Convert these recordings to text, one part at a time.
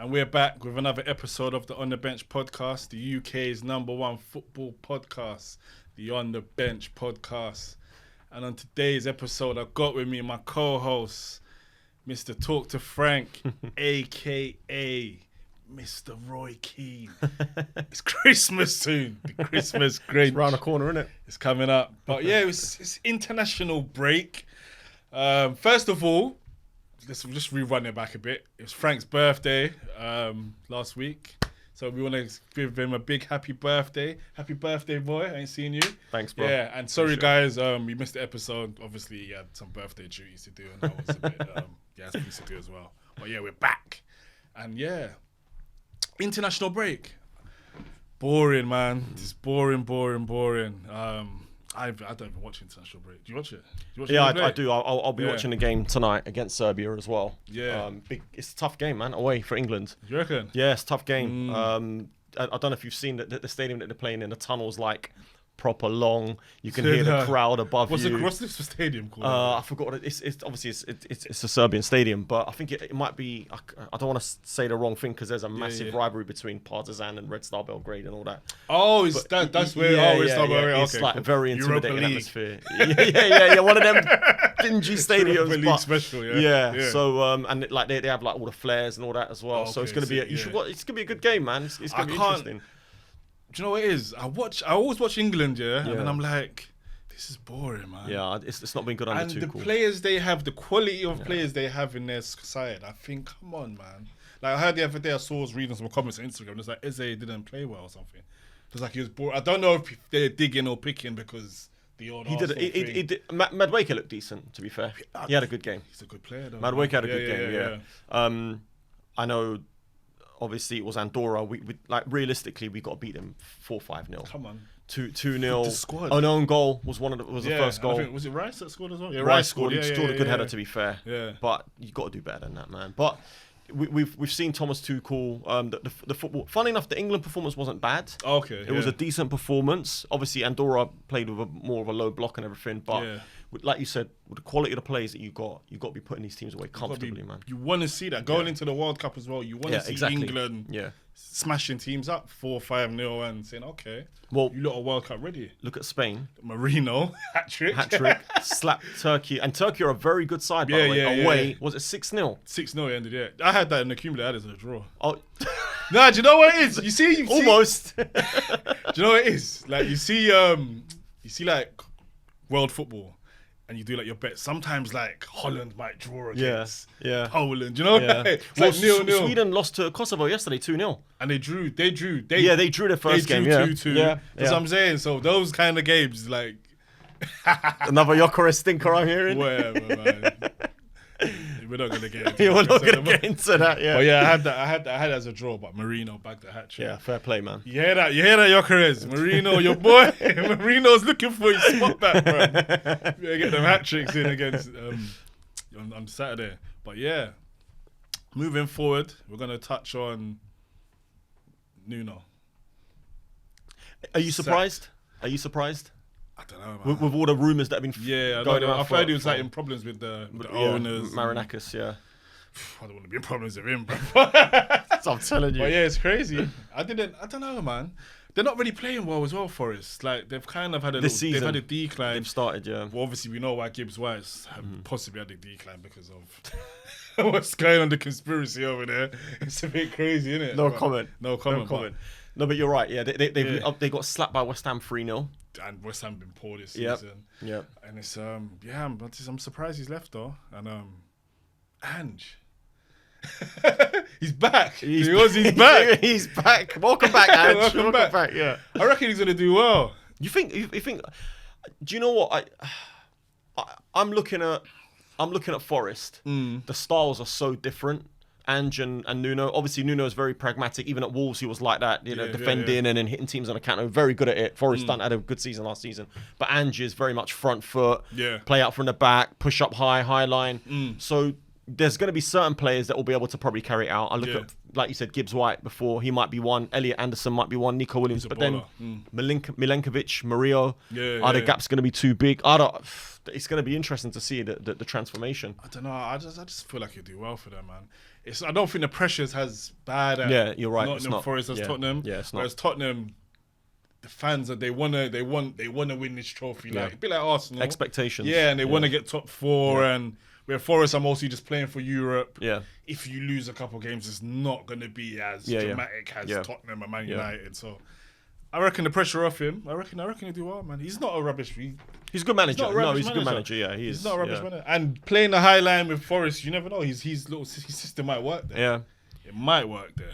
And we're back with another episode of the On The Bench podcast, the UK's #1 football podcast, the On The Bench podcast. And on today's episode, I've got with me my co-host, Mr. Talk to Frank, a.k.a. Mr. Roy Keane. It's Christmas soon. The Christmas Grinch. It's around the corner, isn't it? It's coming up. But yeah, it's international break. First of all, let's just rerun it back a bit. It was Frank's birthday last week. So we want to give him a big happy birthday. Happy birthday, boy. I ain't seen you. Thanks, bro. Yeah, and sorry, guys, we missed the episode. Obviously, he had some birthday duties to do, and that was a bit, yeah, things to do as well. But yeah, we're back. And yeah, international break. Boring, man. Just boring. I don't even watch international break. Do you watch it? I do. I'll be watching the game tonight against Serbia as well. Yeah. It's a tough game, man. Away for England. Do you reckon? Yeah, it's a tough game. I don't know if you've seen the stadium that they're playing in. The tunnel's like proper long. You can hear the crowd above you. What's this stadium called? I forgot what it is. It's obviously it's a Serbian stadium, but I think it might be. I don't want to say the wrong thing because there's a massive rivalry between Partizan and Red Star Belgrade and all that. Oh, that's where Red Star Belgrade. It's like a very intimidating atmosphere. Yeah. One of them dingy stadiums. Europa League special. Yeah. So and like they have like all the flares and all that as well. So it's gonna be it's gonna be a good game, man. It's gonna be interesting. Do you know what it is? I always watch England, and then I'm like, this is boring, man. Yeah, it's not been good under Tuchel. And the players they have, the quality of players they have in their side, I think, come on, man. Like I heard the other day, I was reading some comments on Instagram. It's like Eze didn't play well or something. It's like he was bored. I don't know if they're digging or picking because the old. He did. Madueke looked decent. To be fair, he had a good game. He's a good player, though. Madueke had a good game. Yeah. I know. Obviously, it was Andorra. We like realistically, we got to beat them 4-5-0. Come on, 2-0. An own goal was the first goal. Was it Rice that scored as well? Yeah, Rice scored. He scored a good header, to be fair. Yeah, but you got to do better than that, man. But we've seen Thomas Tuchel. The football. Funny enough, the England performance wasn't bad. Okay, it was a decent performance. Obviously, Andorra played with more of a low block and everything, but. Like you said, with the quality of the players that you got to be putting these teams away comfortably, man. You want to see that going into the World Cup as well. You want to see England smashing teams up 4-5-0 and saying, okay, well, you lot are World Cup ready. Look at Spain. Marino, hat trick, slap Turkey, and Turkey are a very good side. By the way, away was it 6-0? 6-0 ended. Yeah, I had that in the accumulator as a draw. Oh. No, do you know what it is? You see, almost. Do you know what it is? Like you see like world football. And you do like your bet. Sometimes like Holland might draw against Poland. You know, it's like 0-0. Sweden lost to Kosovo yesterday 2-0, and they drew. They drew their first game. 2-2. Yeah, that's what I'm saying. So those kind of games, like another Jokeres stinker I'm hearing. Whatever, man. We're not gonna get into we're not gonna get into that. Yeah, but yeah, I had that as a draw, but Marino bagged the hat trick. Yeah, fair play, man. You hear that, Jokeres? Marino, your boy. Marino's looking for his spot back, bro. Better get them hat tricks in against on Saturday. But yeah, moving forward, we're gonna touch on Nuno. Are you surprised? I don't know, man. With all the rumours that have been going around. I've heard he was like in problems with the owners. Marinakis, I don't want to be in problems with him, bro. So I'm telling you. But yeah, it's crazy. I don't know, man. They're not really playing well as well, Forest. Like, they've kind of had they've had a decline. They've started, Well, obviously, we know why Gibbs White's possibly had a decline because of what's going on, the conspiracy over there. It's a bit crazy, isn't it? No comment. No comment. No, but you're right. Yeah, they got slapped by West Ham 3-0. And West Ham been poor this season. Yeah. And it's I'm surprised he's left though. And Ange. He's back. He's back. He's back. Welcome back, Ange. Welcome back. Yeah. I reckon he's gonna do well. You think? Do you know what I'm looking at Forest. The styles are so different. Ange and Nuno. Obviously, Nuno is very pragmatic. Even at Wolves, he was like that, defending and then hitting teams on a counter. Very good at it. Forrest had a good season last season. But Ange is very much front foot, play out from the back, push up high line. So there's going to be certain players that will be able to probably carry it out. I look at, like you said, Gibbs White before. He might be one. Elliot Anderson might be one. Nico Williams. But then Milenkovic, Murillo. Are the gaps going to be too big? It's going to be interesting to see the transformation. I don't know. I just feel like he'll do well for them, man. I don't think the pressure's as bad at you're right. Nottingham Forest as Tottenham. Yeah, it's not. Whereas Tottenham, the fans they wanna win this trophy. Like a bit like Arsenal. Expectations. Yeah, and they wanna get top 4 and where Forest are mostly just playing for Europe. Yeah. If you lose a couple of games, it's not gonna be as dramatic as Tottenham and Man United. So I reckon the pressure off him. I reckon he'll do well, man. He's not a rubbish. He's a good manager. He's a good manager. Yeah, he is. He's not a rubbish manager. And playing the high line with Forest, you never know. His system might work there. Yeah. It might work there.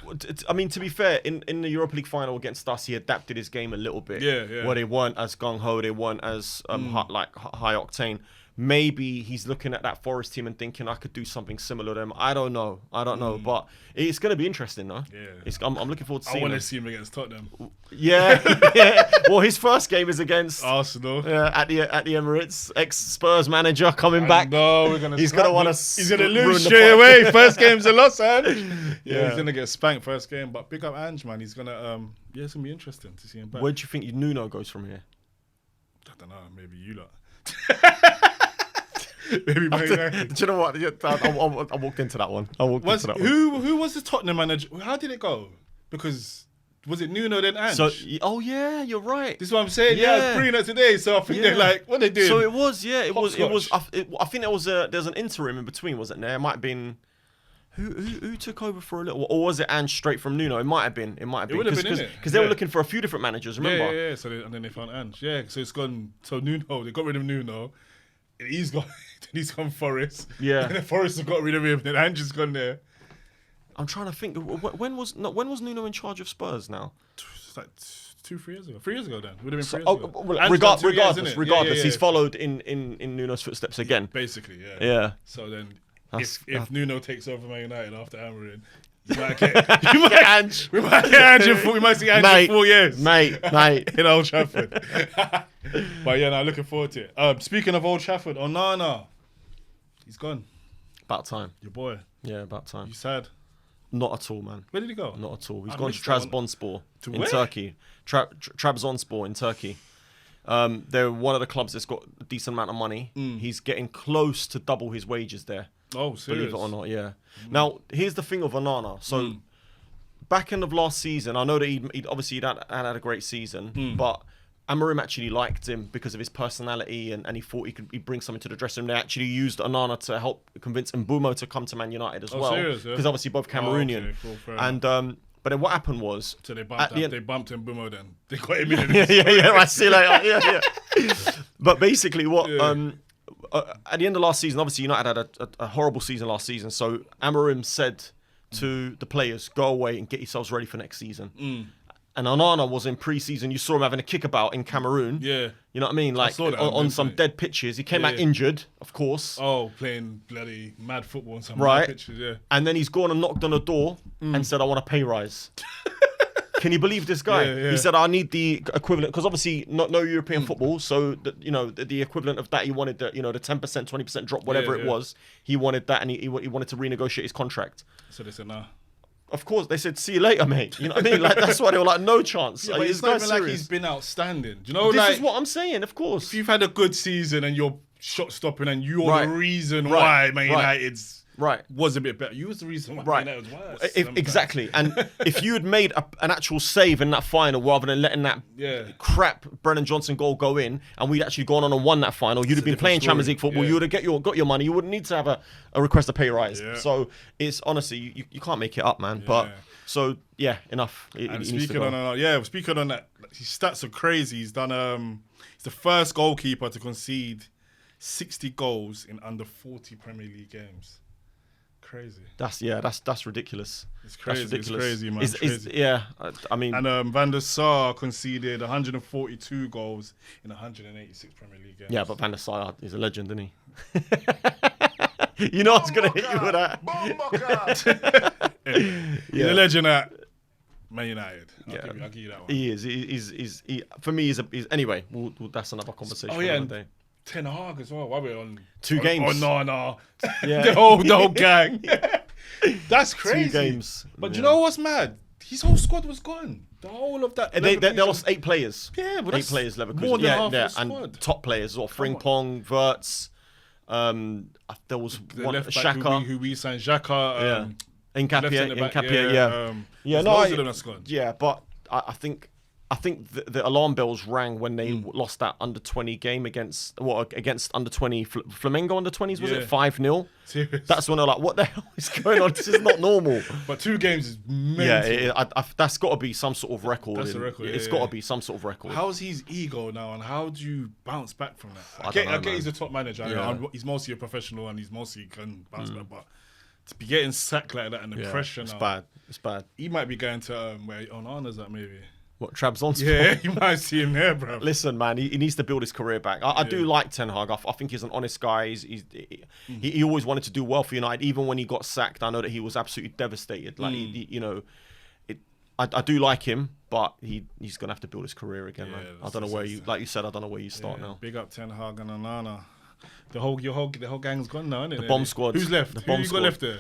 I mean, to be fair, in the Europa League final against us, he adapted his game a little bit. Yeah. Where they weren't as gung-ho, they weren't as high octane. Maybe he's looking at that Forest team and thinking, I could do something similar to them. I don't know. But it's going to be interesting, though. Yeah. I'm looking forward to seeing I want to see him against Tottenham. Yeah. Well, his first game is against Arsenal. At the Emirates. Ex-Spurs manager coming back. No, he's going to want to. He's going to lose straight away. First game's a loss, Ange. Yeah, he's going to get spanked first game. But big up Ange, man. He's going to. It's going to be interesting to see him back. Where do you think Nuno goes from here? I don't know. Maybe you lot. Maybe Man United. Do you know what? I walked into that one. Who was the Tottenham manager? How did it go? Because was it Nuno then Ange? You're right. This is what I'm saying. Yeah, I was bringing that today. So I think they're like, what are they doing? So it was. I think there's an interim in between, wasn't there? It might have been. Who took over for a little, or was it Ange straight from Nuno? It might have been. It would have been, because they were looking for a few different managers. Remember? Yeah. So and then they found Ange. Yeah. So it's gone. So Nuno, they got rid of Nuno. He's gone Forest. Yeah. And then Forest have got rid of him. Then Ange has gone there. I'm trying to think. When was Nuno in charge of Spurs now? It's like 2-3 years ago. 3 years ago then. Would have been 3 years ago. Well, regardless, he's followed in Nuno's footsteps again. Basically, yeah. Yeah. So then, if Nuno takes over Man United after hammering, you might get Ange. We might get Ange. We might see Ange in 4 years, mate, in Old Trafford. But yeah, no, looking forward to it. Speaking of Old Trafford, Onana, he's gone. About time. Your boy. Yeah, about time. You sad? Not at all, man. Where did he go? Not at all. He's gone to Trabzonspor in Turkey. Trabzonspor in Turkey. They're one of the clubs that's got a decent amount of money. He's getting close to double his wages there. Oh, serious? Believe it or not, yeah. Now, here's the thing of Onana. So, back end of last season, I know that he'd obviously had a great season, but Amorim actually liked him because of his personality and he thought he'd bring something to the dressing room. They actually used Onana to help convince Mbumo to come to Man United as well. Serious, yeah? Because obviously both Cameroonian. Okay, cool, and but then what happened was... So they bumped Mbumo then. They got him in. I see later. Yeah. But basically what... at the end of last season, obviously United had a horrible season last season. So Amorim said to the players, go away and get yourselves ready for next season. And Onana was in pre-season. You saw him having a kickabout in Cameroon. Yeah. You know what I mean? Like on some dead pitches. He came out injured, of course. Oh, playing bloody mad football on some mad pitches, yeah. And then he's gone and knocked on a door and said, I want a pay rise. Can you believe this guy? Yeah. He said, I need the equivalent, because obviously no European football, so the equivalent of that, he wanted the 10%, 20% drop, whatever it was. He wanted that, and he wanted to renegotiate his contract. So they said, nah. Of course, they said, see you later, mate. You know what I mean? Like, that's why they were like, no chance. Yeah, but it's not even like he's been outstanding. Do you know, this is what I'm saying, of course. If you've had a good season and you're shot stopping and you're the reason why Man United's was a bit better. You was the reason why Man United was worse. Exactly. And if you had made an actual save in that final rather than letting that crap Brennan Johnson goal go in, and we'd actually gone on and won that final, you'd have been playing Champions League football. You would have got your money. You wouldn't need to have a request to pay rise. Yeah. So it's honestly, you can't make it up, man. Yeah. But so yeah, enough. Speaking on that, his stats are crazy. He's done. He's the first goalkeeper to concede 60 goals in under 40 Premier League games. Crazy. That's ridiculous. It's crazy. That's ridiculous. It's crazy, man. It's crazy. I mean, and Van der Sar conceded 142 goals in 186 Premier League games. Yeah, but Van der Sar is a legend, isn't he? You know I was gonna hit you with that. He's a legend at Man United. I'll give you that one. He is. He for me, he's anyway. That's another conversation. Oh yeah. Another day. Ten Hag as well. Why are we on 2 games? Oh no. Yeah. the whole gang. That's crazy. 2 games. But you know what's mad? His whole squad was gone. The whole of that. They lost 8 players. Yeah, but 8 players. Leverkusen. More than half the squad. And top players, or Frimpong, Wirtz. There was the one left back Xhaka who we signed. Xhaka. Nketiah, yeah. No, loads of them that's gone. Yeah, but I think the alarm bells rang when they lost that under-20 game against under-20 Flamengo under-20s, was it 5-0? Serious? That's when they're like, what the hell is going on? This is not normal. But 2 games is mental. Yeah, that's got to be some sort of record. That's a record. It's got to be some sort of record. How's his ego now, and how do you bounce back from that? I get he's a top manager. He's mostly a professional, and he's mostly can bounce back. But to be getting sacked like that and the pressure it's now, bad. It's bad. He might be going to where Onana's at maybe. What, Trabzonspor? Yeah, you might see him there, bro. Listen, man, he needs to build his career back. I do like Ten Hag. I think he's an honest guy. He always wanted to do well for United. Even when he got sacked, I know that he was absolutely devastated. Like, I do like him, but he's gonna have to build his career again, man. I don't know where like you said, I don't know where you start now. Big up Ten Hag and Onana. The whole gang's gone now, isn't it? The bomb squad. Who's left? Who you got left there?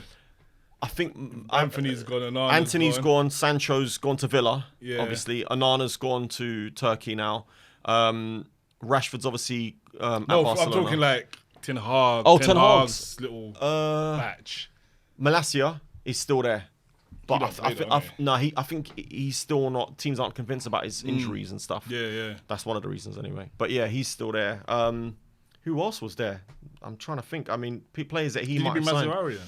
I think Anthony's gone. Anthony's gone. Sancho's gone to Villa. Yeah. Obviously, Onana's gone to Turkey now. Rashford's obviously at Barcelona. I'm talking like Ten Hag. Oh, Ten Hag's little batch. Malacia is still there, but I think he's still not. Teams aren't convinced about his injuries and stuff. Yeah. That's one of the reasons anyway. But yeah, he's still there. Who else was there? I'm trying to think. I mean, players that he might have signed. Mazraoui?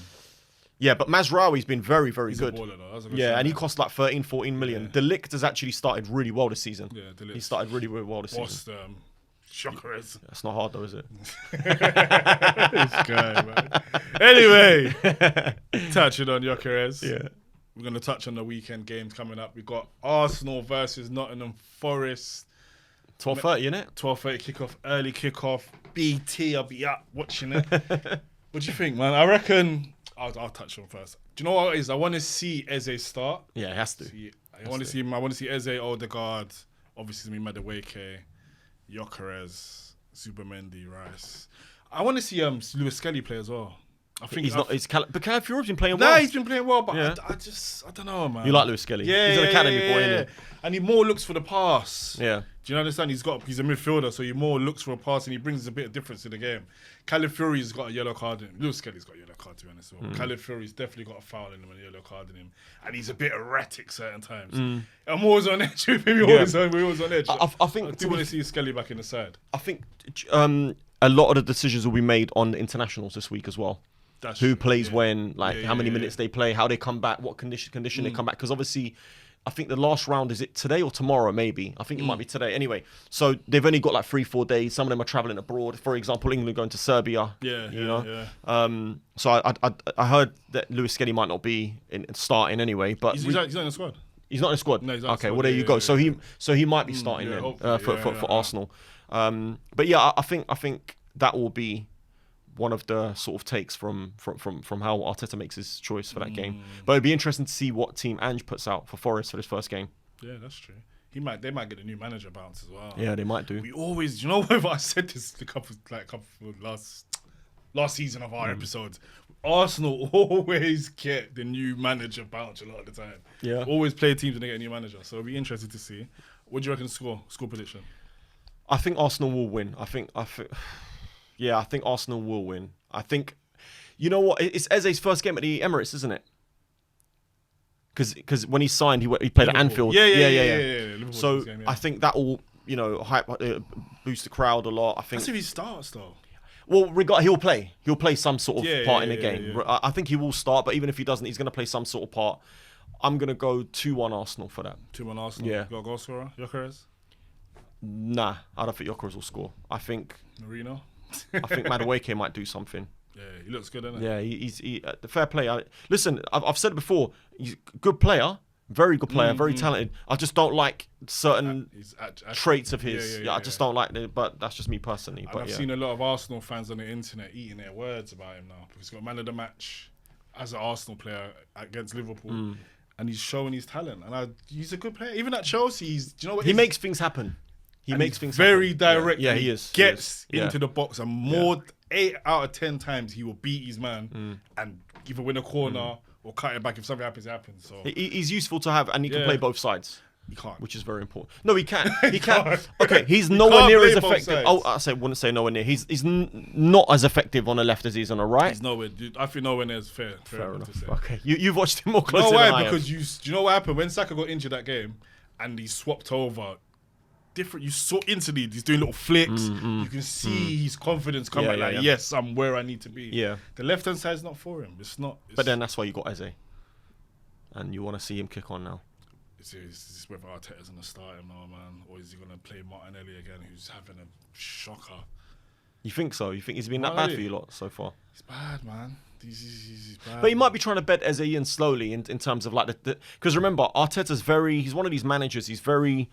Yeah, but Mazraoui's been very, very good. He's a baller, though. Yeah, and he cost like 13-14 million. Yeah. De Ligt has actually started really well this season. Yeah, De Ligt. He started really, really well this season. Shockers. That's not hard though, is it? This guy, man. Anyway, touching on Gyökeres. Yeah. We're going to touch on the weekend games coming up. We've got Arsenal versus Nottingham Forest. 12:30, innit? 12:30 kickoff, early kickoff. BT, I'll be up watching it. What do you think, man? I reckon... I'll touch on first. Do you know what it is? I want to see Eze start. Yeah, it has to. I want to see him. I want to see Eze, Odegaard, obviously Madueke, Gyökeres, Zubimendi, Rice. I want to see Lewis Skelly play as well. I think he's not. But Calafiori's been playing well. Nah, he's been playing well, but I don't know, man. You like Lewis Skelly? Yeah, he's an academy boy, isn't he? And he more looks for the pass. Yeah. Do you understand? He's a midfielder, so he more looks for a pass and he brings a bit of difference to the game. Calafiori's got a yellow card in him. Lewis Skelly's got a yellow card, to be honest. Calafiori's definitely got a foul in him and a yellow card in him. And he's a bit erratic certain times. I'm always on edge with him. We're always on edge. I think I do want to see Skelly back in the side. I think a lot of the decisions will be made on the internationals this week as well. Who plays when, how many minutes they play, how they come back, what condition they come back. Because obviously, I think the last round, is it today or tomorrow maybe? I think it might be today. Anyway, so they've only got like 3-4 days. Some of them are travelling abroad. For example, England going to Serbia. Yeah. So I heard that Lewis Skelly might not be starting anyway. But he's not in the squad. He's not in the squad? No, he's not in the squad. Okay, well, there you go. So he might be starting for Arsenal. But yeah, I think that will be one of the sort of takes from how Arteta makes his choice for that game. But it'd be interesting to see what team Ange puts out for Forest for this first game. Yeah, that's true. They might get a new manager bounce as well. Yeah, they might do. We always, you know what, I said this a couple last season of our episodes. Arsenal always get the new manager bounce a lot of the time. Yeah. Always play teams when they get a new manager. So it'll be interesting to see. What do you reckon score prediction? I think Arsenal will win. I think Arsenal will win. I think, you know what? It's Eze's first game at the Emirates, isn't it? Because when he signed, he played at Anfield. Yeah. So I think that will, boost the crowd a lot. I think. That's if he starts though. Well, he'll play. He'll play some sort of part in the game. Yeah. I think he will start, but even if he doesn't, he's going to play some sort of part. I'm going to go 2-1 Arsenal for that. 2-1 Arsenal. Yeah. Got a goal scorer, Gyökeres? Nah, I don't think Gyökeres will score. I think. Marino. I think Madueke might do something. Yeah, he looks good, doesn't he? Yeah, he's the fair play. Listen, I've said it before. He's a good player, very good player, very talented. I just don't like certain traits of his. I just don't like it, but that's just me personally. But I've seen a lot of Arsenal fans on the internet eating their words about him now. He's got man of the match as an Arsenal player against Liverpool, and he's showing his talent. And he's a good player. Even at Chelsea, he makes things happen. He makes things very happen. direct. Yeah, he is. Gets into the box and 8 out of 10 times he will beat his man and either win a corner or cut it back. If something happens, it happens. So he's useful to have, and he can play both sides. He can't. which is very important. No, he can. He can. can't. Okay, he's You nowhere can't near play as both effective. sides. Wouldn't say nowhere near. He's not as effective on the left as he is on the right. He's nowhere. I think nowhere near is fair. Fair enough. To enough. say. Okay, you've watched him more You know closely than I why? have. Because do you know what happened when Saka got injured that game and he swapped over? Different. You saw instantly he's doing little flicks. You can see his confidence come back. Like, yes, I'm where I need to be. Yeah. The left hand side's not for him. It's not. But then that's why you got Eze, and you want to see him kick on now. Is whether Arteta's gonna start him now, man, or is he gonna play Martinelli again, who's having a shocker? You think so? You think he's been that bad for you lot so far? He's bad, man. He's bad. But he might be trying to bed Eze in slowly in terms of like because remember Arteta's he's one of these managers. He's very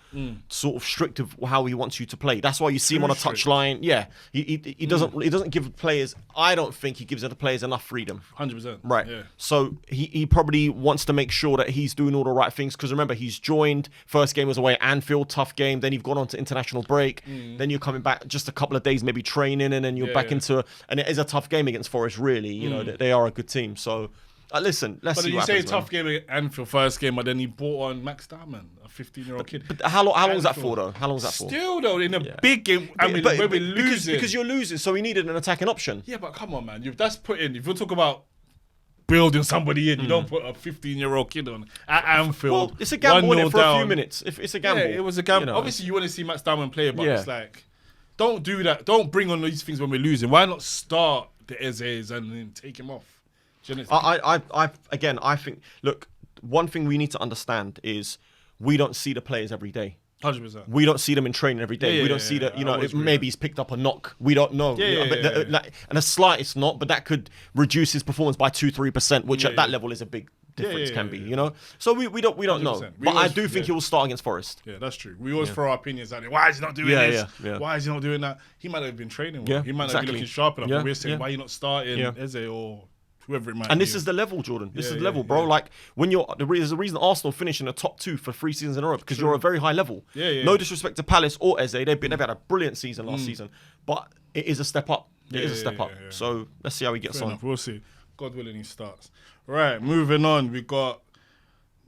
sort of strict of how he wants you to play. That's why you see him on a touchline. Yeah, he doesn't give players. I don't think he gives the players enough freedom. 100%. Right. Yeah. So he probably wants to make sure that he's doing all the right things because remember he's joined. First game was away at Anfield, tough game. Then you've gone on to international break. Then you're coming back just a couple of days, maybe training, and then you're back into. And it is a tough game against Forest. Really, you know they are a good team. So listen, let's see. But you what say happens, tough game at Anfield first game, but then he brought on Max Diamond, a 15-year-old kid. But how long is that for though? How long is that for? Still though, in a big game, I mean, when we're losing, because you're losing, so he needed an attacking option. Yeah, but come on, man, that's putting. If you talk about building somebody in, you don't put a 15-year-old kid on at Anfield. Well, it's a gamble 1-0 for a few down. minutes. If it's a gamble, Yeah, it was a gamble. You know. Obviously, you want to see Max Diamond play, but it's like, don't do that. Don't bring on these things when we're losing. Why not start the Ezes and then take him off? I think. Look, one thing we need to understand is we don't see the players every day. 100%. We don't see them in training every day. We don't see that. You know, maybe he's picked up a knock. We don't know. Like, and a slightest knock, but that could reduce his performance by 2-3%, which at that level is a big difference. Can be. You know. So we don't know. But I do think he will start against Forest. Yeah, that's true. We always throw our opinions out there. Why is he not doing this? Why is he not doing that? He might have been training well. He might not be looking sharp enough. But we're saying, why are you not starting Eze or whoever it might be? And this is the level, Jordan. This is the level, bro. Like when there's a reason Arsenal finish in the top 2 for 3 seasons in a row because you're a very high level. No disrespect to Palace or Eze, they've had a brilliant season last season, but it is a step up. It is a step up. So let's see how he gets on. We'll see. God willing, he starts. Right, moving on. We got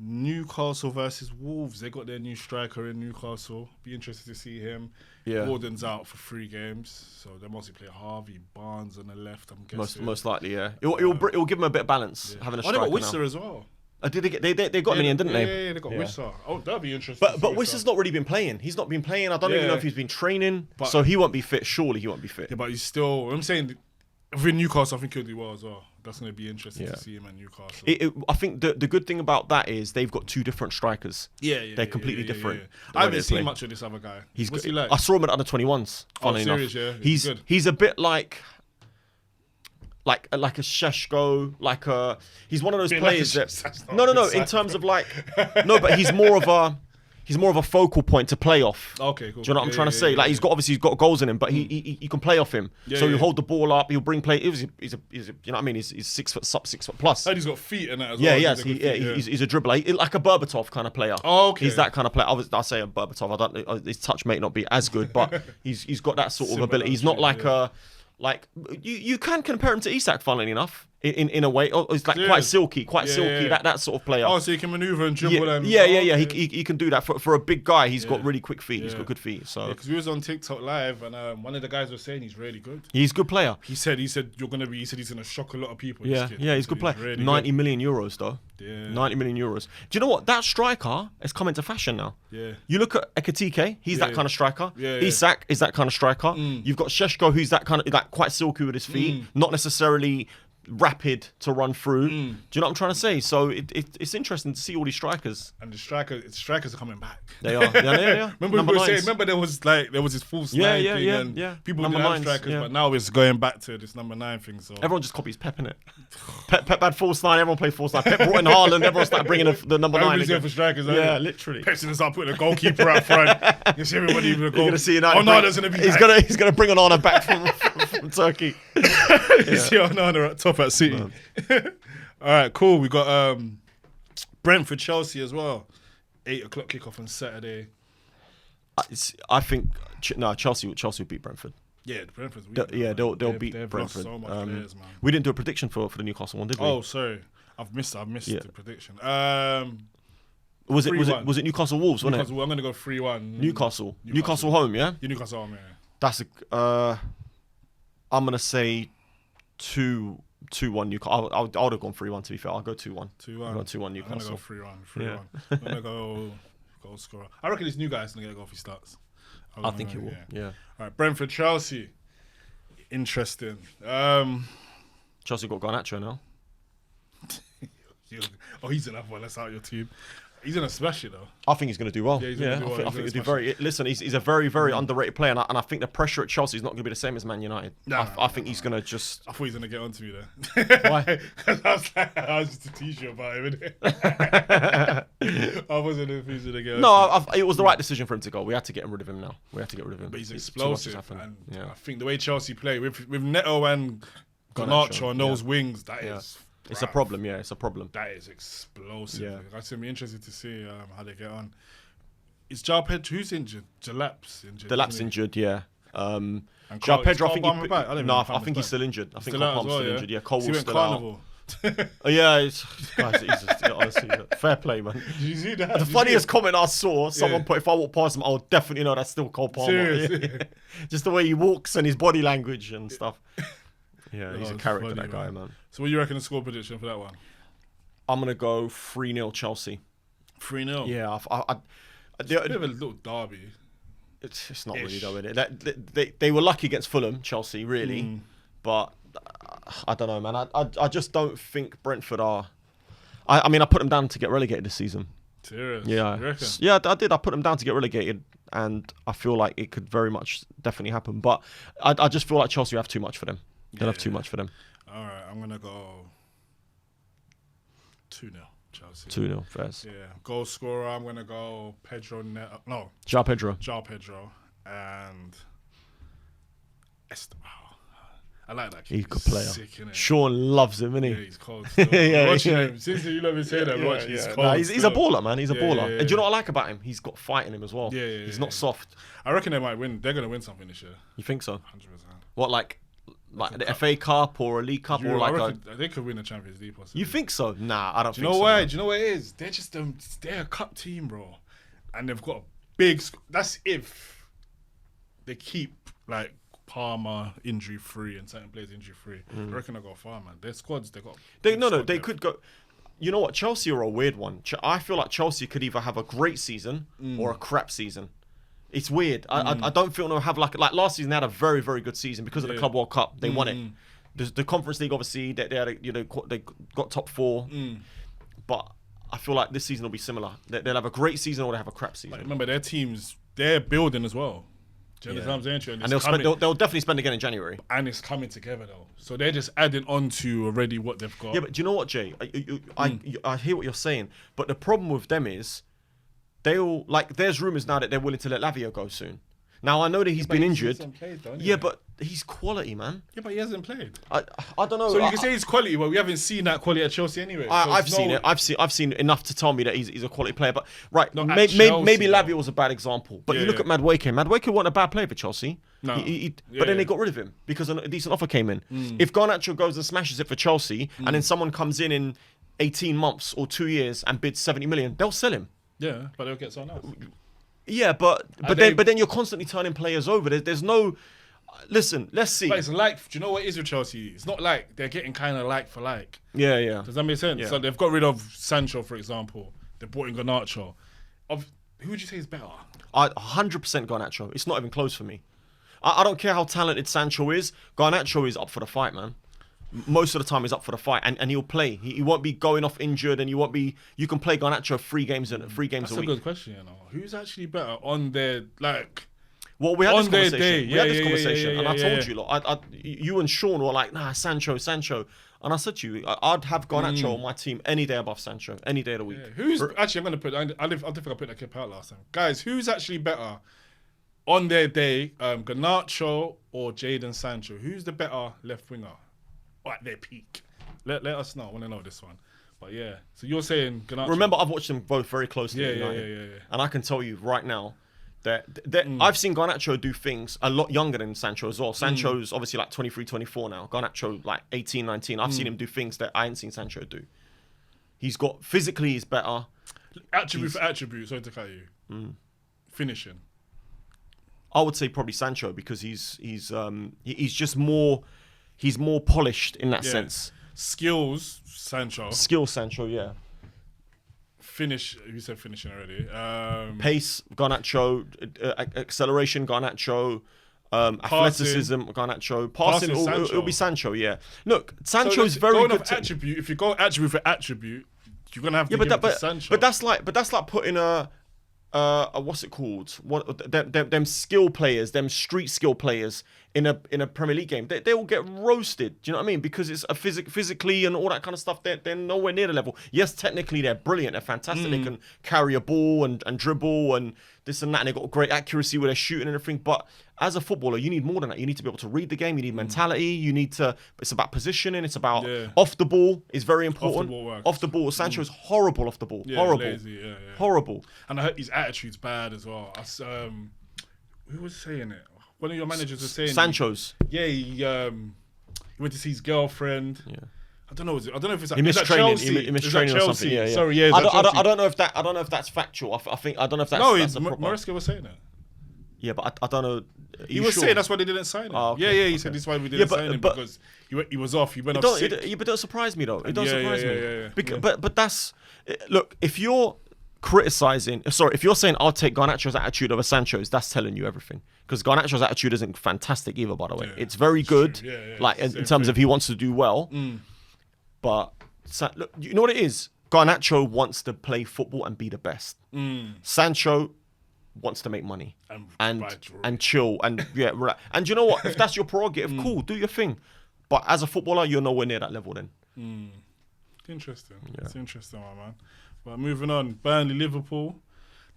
Newcastle versus Wolves. They got their new striker in Newcastle. Be interested to see him. Yeah. Gordon's out for 3 games, so they mostly play Harvey Barnes on the left. I'm guessing Most likely, yeah. It will give them a bit of balance having a striker. They got Whistler as well. Did they got him in the end, didn't they? Yeah, they got Whistler. Oh, that'd be interesting. But Whistler's not really been playing. He's not been playing. I don't even know if he's been training. So he won't be fit. Surely he won't be fit. Yeah, but he's still. I'm saying, with Newcastle, I think he'll do well as well. That's going to be interesting to see him at Newcastle. I think the good thing about that is they've got 2 different strikers. They're completely different. I haven't seen much of this other guy. What's he like? I saw him at under 21s. Funny enough. Yeah. He's a bit like a Sheshko, he's one of those players that no. In terms of but he's more of a focal point to play off. Okay, cool. Do you know what I'm trying to say? He's got goals in him, but he can play off him. So he'll hold the ball up. He'll bring play. He's you know what I mean? He's 6 foot 6 foot plus. And he's got feet in that as well. Yeah, he has. He's a dribbler, like a Berbatov kind of player. Oh, okay. He's that kind of player. I say a Berbatov. I don't. His touch may not be as good, but he's got that sort of ability. He's not like you can compare him to Isak, funnily enough, in a way. He's like quite silky, that sort of player. Oh, so he can maneuver and dribble Yeah. He can do that for a big guy. He's got really quick feet. He's got good feet. So because we was on TikTok live and one of the guys was saying he's really good. He's a good player. He said he's gonna shock a lot of people. Yeah, he's a good player. Really 90 million euros though. Yeah. 90 million euros. Do you know what? That striker has come into fashion now. Yeah. You look at Ekitike, he's that kind of striker. Yeah. Isak is that kind of striker. You've got Sheshko, who's that kind of quite silky with his feet, not necessarily rapid to run through. Do you know what I'm trying to say? So it's interesting to see all these strikers. And the strikers are coming back. They are. Yeah. Remember there was this false 9 thing and people didn't have strikers, but now it's going back to this number 9 thing. So everyone just copies Pep, innit? Pep had false 9, everyone played false 9. Pep brought in Haaland, everyone started bringing the number 9 again. For strikers, literally. Pep's gonna start putting a goalkeeper out front. You see everybody with a goal. You're gonna see United. Onana's gonna be he's gonna bring Onana back from Turkey. You see Onana at top at City. All right, cool. We got Brentford Chelsea as well. 8 o'clock kickoff on Saturday. I think Chelsea would beat Brentford. Yeah, Brentford's they'll beat Brentford. So much players, man. We didn't do a prediction for the Newcastle one, did we? Oh, sorry, I've missed the prediction. Was it 3-1. was it Newcastle Wolves, wasn't Newcastle, I'm going to go 3-1. Newcastle home, yeah? Yeah, Newcastle home, yeah. That's I'm going to say 2-1 Newcastle. I would have gone 3-1 to be fair. I'll go 2-1. 2-1. I'll go 2-1 Newcastle. I'm going to go 3-1. I'm going to go goal scorer. I reckon this new guy's going to get a goal if he starts. I think he will, yeah. All right, Brentford, Chelsea. Interesting. Chelsea got Garnacho now. He's another one that's out your team. He's gonna smash it though. I think he's going to do well. Yeah, he's gonna do well. I think he'll do very. Listen, he's a very, very underrated player, and I think the pressure at Chelsea is not going to be the same as Man United. I think he's going to just. I thought he was going to get onto me there. Why? Because I was just to tease you about him. I wasn't if he was going to get. No, it was the right decision for him to go. We had to get rid of him now. But he's explosive, and yeah. I think the way Chelsea play with Neto and Garnacho on those wings, that is. It's a problem, yeah. It's a problem. That is explosive. Yeah. It's going to be interesting to see how they get on. Is João Pedro, who's injured? Jalap's injured. João injured, yeah. João Pedro, I think he's still injured. I think Cole Palmer's still injured. Yeah, Cole was still Carnival. out. Yeah, honestly, fair play, man. Did you see that? The funniest comment I saw, someone put, if I walk past him, I would definitely know that's still Cole Palmer. Seriously? Just the way he walks and his body language and stuff. Yeah, he's a character, funny, that guy, man. So what do you reckon the score prediction for that one? I'm going to go 3-0 Chelsea. 3-0? Yeah. It's a bit of a little derby. It's not really though, is it? They were lucky against Fulham, Chelsea, really. But I don't know, man. I just don't think Brentford are... I mean, I put them down to get relegated this season. Serious? Yeah. You reckon? Yeah, I did. I put them down to get relegated, and I feel like it could very much definitely happen. But I just feel like Chelsea have too much for them. They'll have too much for them. All right, I'm going to go 2-0 Chelsea. 2-0, first. Yeah. Goal scorer, I'm going to go Pedro Neto. No. João Pedro. And... I like that kid. He's a good player. Sick, innit? Sean loves him, isn't he? Yeah, he's cold. Him. Since you let me say that, he's cold. Nah, he's a baller, man. He's a baller. Yeah. And do you know what I like about him? He's got fight in him as well. Yeah, he's not soft. I reckon they might win. They're going to win something this year. You think so? 100%. What, like the FA Cup or a League Cup or like they could win the Champions League possibly. You think so? Nah, I don't think so. Do you know why? Do you know what it is? They're just they're a cup team, bro. And they've got a big... That's if they keep, like, Palmer injury-free and certain players injury-free. I reckon they go far, man. Their squads, they got... They could go... You know what? Chelsea are a weird one. I feel like Chelsea could either have a great season or a crap season. It's weird. I don't feel they'll have like last season they had a very, very good season because of the Club World Cup. They won it. The Conference League, obviously, they had they got top 4. But I feel like this season will be similar. They'll have a great season or they'll have a crap season. Like, remember, their teams, they're building as well. Do you understand what I'm saying? And they'll definitely spend again in January. And it's coming together, though. So they're just adding on to already what they've got. Yeah, but do you know what, Jay? I hear what you're saying. But the problem with them is, they'll... Like, there's rumours now that they're willing to let Lavia go soon. Now, I know that he's been injured. Yeah, but he's quality, man. Yeah, but he hasn't played. I don't know. So you can say he's quality, but we haven't seen that quality at Chelsea anyway. I've seen it. I've seen enough to tell me that he's a quality player. But maybe Lavia was a bad example. But you look at Madueke. Madueke wasn't a bad player for Chelsea. No. But then they got rid of him because a decent offer came in. If Garnacho goes and smashes it for Chelsea, and then someone comes in 18 months or 2 years and bids 70 million, they'll sell him. Yeah, but they'll get someone else. Yeah, but then you're constantly turning players over. There's no... Listen, let's see. But it's like... Do you know what it is with Chelsea? It's not like they're getting kind of like for like. Yeah. Does that make sense? Yeah. So they've got rid of Sancho, for example. They brought in Garnacho. Who would you say is better? 100% Garnacho. It's not even close for me. I don't care how talented Sancho is. Garnacho is up for the fight, man. Most of the time he's up for the fight, and he'll play. He won't be going off injured, and you can play Garnacho 3 games a week. That's a good question, you know. Who's actually better on their, like... Well, we had this conversation. We had this conversation, and I told you, like, you and Sean were like, nah, Sancho. And I said to you, I'd have Garnacho on my team any day above Sancho, any day of the week. Yeah. Actually, I'm going to put... I think I put that clip out last time. Guys, who's actually better on their day, Garnacho or Jadon Sancho? Who's the better left winger? At their peak. Let us know. I want to know this one. But yeah. So you're saying Garnacho. Remember, I've watched them both very closely. Yeah. And I can tell you right now that I've seen Garnacho do things a lot younger than Sancho as well. Sancho's obviously like 23, 24 now. Garnacho like 18, 19. I've seen him do things that I ain't seen Sancho do. He's got... Physically, he's better. Attribute for attribute. Sorry to cut you. Finishing. I would say probably Sancho because he's just more polished in that sense. Skills, Sancho. Skill Sancho, yeah. Finish. You said finishing already. Pace, Garnacho. Acceleration, Garnacho. Athleticism, Garnacho. Passing, it'll be Sancho, yeah. Look, Sancho's very good. Attribute. If you go attribute for attribute, you're gonna have to give it to Sancho. But that's like putting a what's it called? Them skill players, them street skill players in a Premier League game. They will get roasted. Do you know what I mean? Because it's a physically and all that kind of stuff. They're nowhere near the level. Yes, technically they're brilliant. They're fantastic. They can carry a ball and dribble and this and that. And they've got great accuracy where they're shooting and everything. But as a footballer, you need more than that. You need to be able to read the game. You need mentality. You need to. It's about positioning. It's about off the ball is very important. Off the ball. Sancho's horrible off the ball. Horrible. Lazy, horrible. And I heard his attitude's bad as well. Who was saying it? One of your managers was saying Sancho's. Yeah, he went to see his girlfriend. Yeah. I don't know if it's like, he missed training. He missed training or something. Yeah. Sorry, yeah. I don't know if that's factual. I don't know if that's that's a proper. Maresca was saying that. Yeah, but I don't know. He was saying that's why they didn't sign him. Oh, okay, He said this is why we didn't sign him because he was off. He went off sick. But don't surprise me though. It don't surprise me. Yeah. But that's look. If you're criticizing, if you're saying I'll take Garnacho's attitude over Sancho's, that's telling you everything. Because Garnacho's attitude isn't fantastic either, by the way. It's very good, like in terms of he wants to do well. But look, you know what it is? Garnacho wants to play football and be the best. Sancho wants to make money and chill and relax. And you know what? If that's your prerogative, cool, do your thing. But as a footballer, you're nowhere near that level then. Interesting. Yeah. It's interesting, my man. But moving on, Burnley, Liverpool.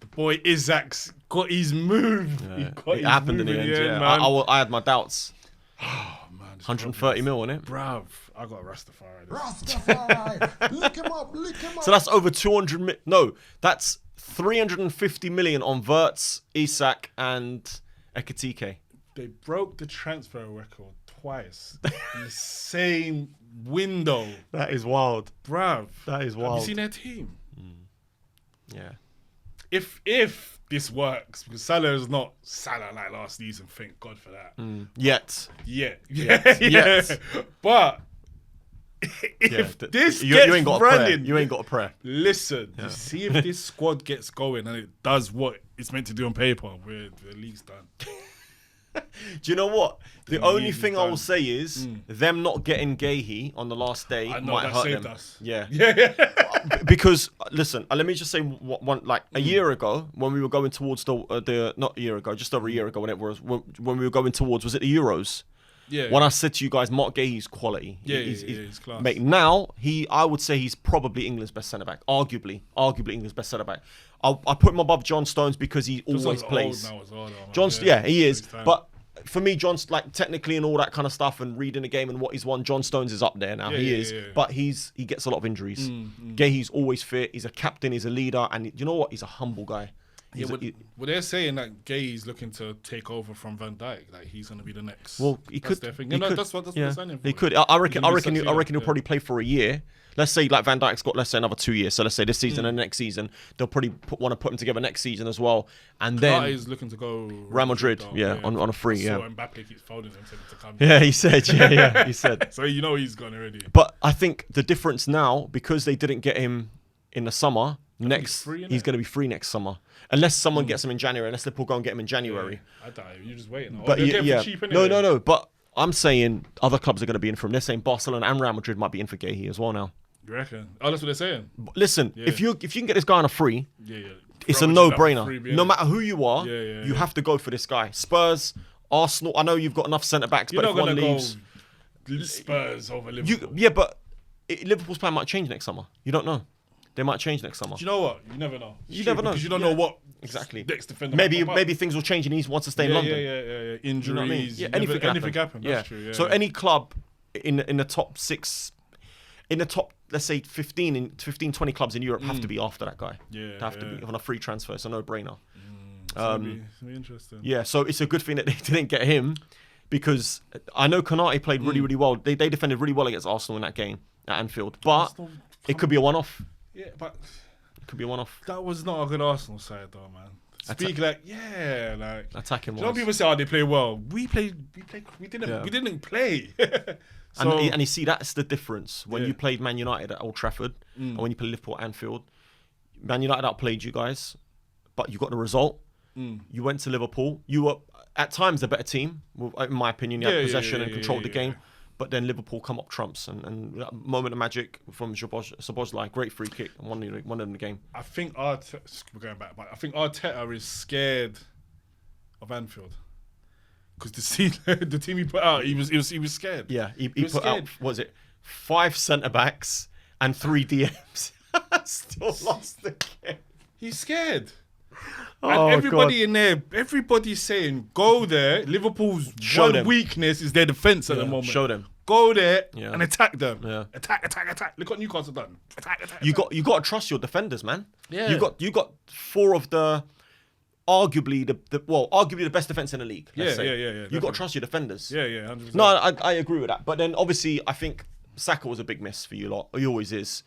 The boy Isaac's got his move. Yeah. It happened in the end, man. I had my doubts. Oh, man. 130 mil, innit? Bruv, I got Rastafari. Lick him up. So that's over 200 million. No, that's 350 million on Wirtz, Isak and Ekitike. They broke the transfer record twice in the same window. That is wild. Bruv. That is wild. Have you seen their team? Yeah. If this works, because Salah is not Salah like last season, thank God for that. Yet. But if this you gets ain't got running, you ain't got a prayer. Listen, you see if this squad gets going and it does what it's meant to do on paper, the league's done. Do you know what? The only thing I will say is them not getting Gahey on the last day might hurt them. Us. Yeah. Because listen, let me just say a year ago when we were going towards the not a year ago, just over a year ago when we were going towards, was it the Euros? Yeah. When I said to you guys, Mark Gahey's quality. He's class. Mate, now I would say he's probably England's best centre back. Arguably England's best centre back. I put him above John Stones because he always plays. He is. But for me, John's like technically and all that kind of stuff and reading the game and what he's won, John Stones is up there now. He is. But he gets a lot of injuries. Gahey's always fit. He's a captain. He's a leader. And you know what? He's a humble guy. They're saying that Gay's looking to take over from Van Dijk. Like he's going to be the next. Well, he could. That's what they're signing for. He could. I reckon he'll probably play for a year. Let's say like Van Dijk's got, let's say, another 2 years. So let's say this season and next season, they'll probably want to put him together next season as well. And then he's looking to go Real Madrid, on a free, So Mbappe keeps phoning him to come. Yeah, he said, he said. So you know he's gone already. But I think the difference now, because they didn't get him in the summer, he's going to be free next summer. Unless someone gets him in January, unless Liverpool go and get him in January. I doubt it. You're just waiting. But cheap anyway. No. But I'm saying other clubs are going to be in for him. They're saying Barcelona and Real Madrid might be in for Gahey as well now. You reckon? Oh, that's what they're saying. Listen, if you can get this guy on a free, it's a Probably no-brainer. No matter who you are, you have to go for this guy. Spurs, Arsenal. I know you've got enough centre backs, but if one leaves, Spurs over Liverpool. But Liverpool's plan might change next summer. You don't know. They might change next summer. Do you know what? You never know. You never know because you don't know what exactly. Next defender. Maybe things will change and he wants to stay in London. Injuries. You know what I mean? Anything happen. That's true. So any club in the top 6, in the top, let's say 15, 20 clubs in Europe have to be after that guy. They have to be on a free transfer. It's a no-brainer. It's gonna be interesting. Yeah, so it's a good thing that they didn't get him because I know Konate played really, really well. They defended really well against Arsenal in that game at Anfield, but it could be a one-off. Yeah, but Could be a one-off. That was not a good Arsenal side, though, man. Speak like Attacking you know, wise. people say, "Oh, they play well." We didn't play. So, And you see, that's the difference when you played Man United at Old Trafford and when you play Liverpool at Anfield. Man United outplayed you guys, but you got the result. You went to Liverpool. You were at times the better team, in my opinion. You had possession and controlled the game. But then Liverpool come up trumps, and that moment of magic from Szoboszlai, great free kick, and won them the game. I think Arteta, we're going back, but I think Arteta is scared of Anfield because the team he put out, he was scared. Yeah, he was put scared. out, what was it, 5 centre backs and 3 DMs. Still lost the game. He's scared. Oh, And everybody in there, everybody's saying, go there. Liverpool's one them. weakness is their defence at the moment. Show them. Go there Yeah. and attack them. Yeah. Attack. Look what Newcastle done. Attack. You got to trust your defenders, man. Yeah. You got 4 of the arguably the best defense in the league. Let's say. Yeah, You got definitely. to trust your defenders. Yeah, 100%. No, I agree with that. But then obviously I think Saka was a big miss for you lot. He always is.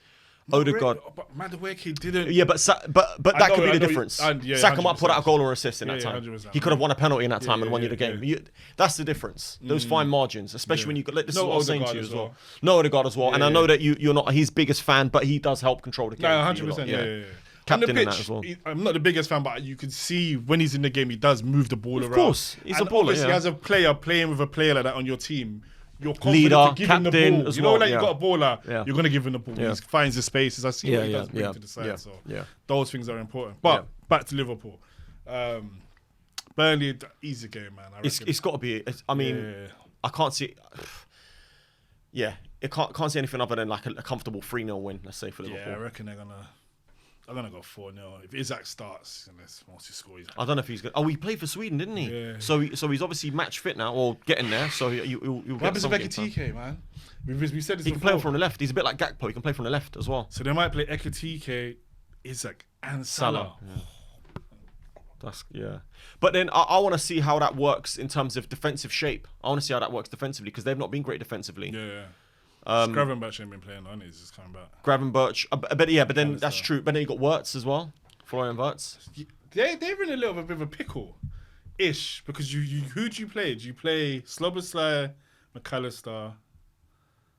Odegaard. But Madueke didn't. Yeah, but that could be the difference. Saka might put out a 100%. goal or assist in that Yeah, time. 100%. He could have won a penalty in that time Yeah, and won you the yeah, game. That's the difference. Those fine margins, especially when you got. This is what I was saying to Odegaard you as as well. well. No Odegaard as well. And I Yeah. know that you're not his biggest fan, but he does help control the game. No, for you lot. 100%. Yeah. Captain On the in that pitch, as well. I'm not the biggest fan, but you can see when he's in the game, he does move the ball around. Of course, he's and a baller. obviously, Yeah. as a player playing with a player like that on your team, you're confident Leader, to give him the captain ball. as You know, well, like yeah. you got a baller, Yeah. you're gonna give him the ball. Yeah. He finds the spaces. I see what he does bring to the side. yeah, So yeah. those things are important. But back to Liverpool. Burnley, easy game, man. I reckon. It's got to be. I mean, Yeah. I can't see. Yeah, it can't see anything other than like a comfortable 3-0 win. Let's say for Liverpool. Yeah, I reckon they're gonna go 4-0. If Isaac starts, and once he scores, I don't know if he's good. Oh, he played for Sweden, didn't he? Yeah. So he's obviously match fit now, or getting there. So he'll what get happens some to game time. Ekitike, man? We said this He can before. play from the left. He's a bit like Gakpo. He can play from the left as well. So they might play Ekitike, Isaac, and Salah. That's But then I want to see how that works in terms of defensive shape. I want to see how that works defensively because they've not been great defensively. Yeah. Gravenberch ain't been playing on. He's just coming back. Gravenberch, but then that's true. But then you got Wirtz as well, Florian Wirtz. They're in a little bit of a pickle, ish, because who do you play? Do you play Szoboszlai, McAllister?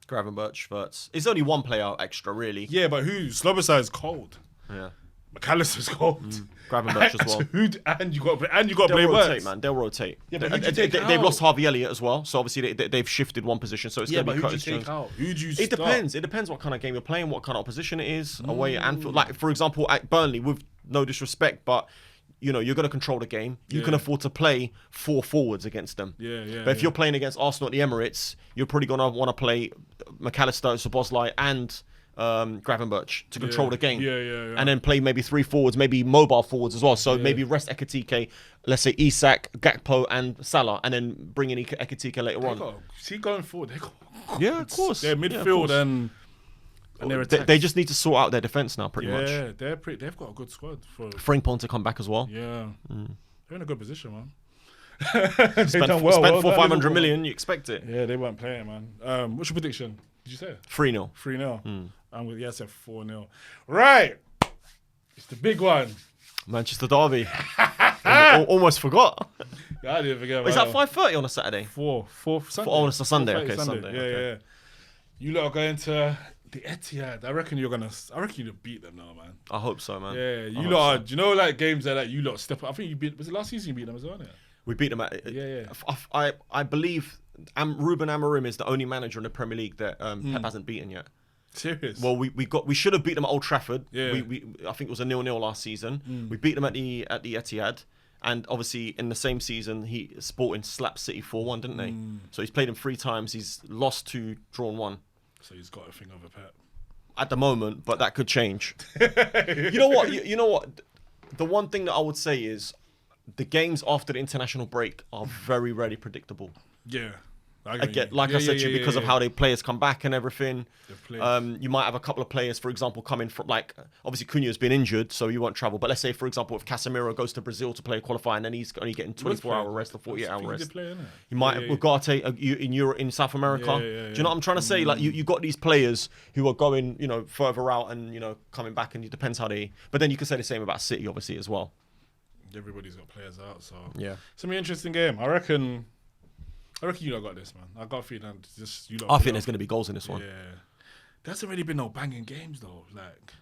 Gravenberch, Wirtz. It's only one player extra, really. Yeah, but who? Szoboszlai is cold. Yeah. McAllister's cold. Gravenberch as well. And you got to play They'll rotate, Wirtz. man. They'll rotate. Yeah, but who'd you take they've out? lost Harvey Elliott as well, so obviously they've shifted one position. So it's Yeah, going to but be who do you Curtis take Jones. out? Who do you It start? depends. It depends what kind of game you're playing, what kind of opposition it is, away at Anfield. Like, for example, at Burnley, with no disrespect, but you're going to control the game. You can afford to play 4 forwards against them. Yeah. But if you're playing against Arsenal at the Emirates, you're probably going to want to play McAllister, Szoboszlai, and Gravenberch to control the game. Yeah. And then play maybe 3 forwards, maybe mobile forwards as well. So maybe rest Ekitike, let's say Isak, Gakpo, and Salah, and then bring in Ekitike later on. See, going forward, they got. Yeah, of course. They're Yeah, of midfield course. and their attack. They just need to sort out their defense now, pretty much. Yeah, they've got a good squad for. Frimpong to come back as well. Yeah, they're in a good position, man. Spent done well, 400 well done, 500 Liverpool. million, you expect it. Yeah, they weren't playing, man. What's your prediction? Did you say 3-0. 3-0? I'm with I said 4-0. Right, it's the big one. Manchester Derby. Almost forgot. Yeah, I didn't forget. Is that 5:30 on a Saturday? 4 Sunday. Oh, it's a Sunday. 4:30 Okay, Sunday. Yeah, okay. yeah. You lot are going to the Etihad. I reckon you'll beat them now, man. I hope so, man. Yeah, I you hope lot are. Do you know like games like that? You lot step up. I think you beat. Was it last season you beat them as well? Yeah. We beat them at. Yeah. I believe Ruben Amorim is the only manager in the Premier League that Pep hasn't beaten yet. Serious. Well, we should have beat them at Old Trafford. Yeah. I think it was a 0-0 last season. We beat them at the Etihad, and obviously in the same season Sporting slapped City 4-1, didn't they? So he's played them 3 times. He's lost 2, drawn 1 So he's got a thing over Pep. at the moment, but that could change. You know what? You know what? The one thing that I would say is the games after the international break are very, very predictable. Yeah. Again, like I said to you, because of how the players come back and everything. You might have a couple of players, for example, coming from, like, obviously Cunha's been injured, so he won't travel. But let's say, for example, if Casemiro goes to Brazil to play a qualifier and then he's only getting 24-hour rest or 48-hour rest. You might have Ugarte in Europe, in South America. Do you know what I'm trying to say? Like, you got these players who are going, further out and, coming back, and it depends how they... But then you can say the same about City, obviously, as well. Everybody's got players out, so... Yeah. It's going to be an interesting game. I reckon you lot got this, man. I got a feeling just you lot. I think there's going to be goals in this one. Yeah. There hasn't really been no banging games, though. Like...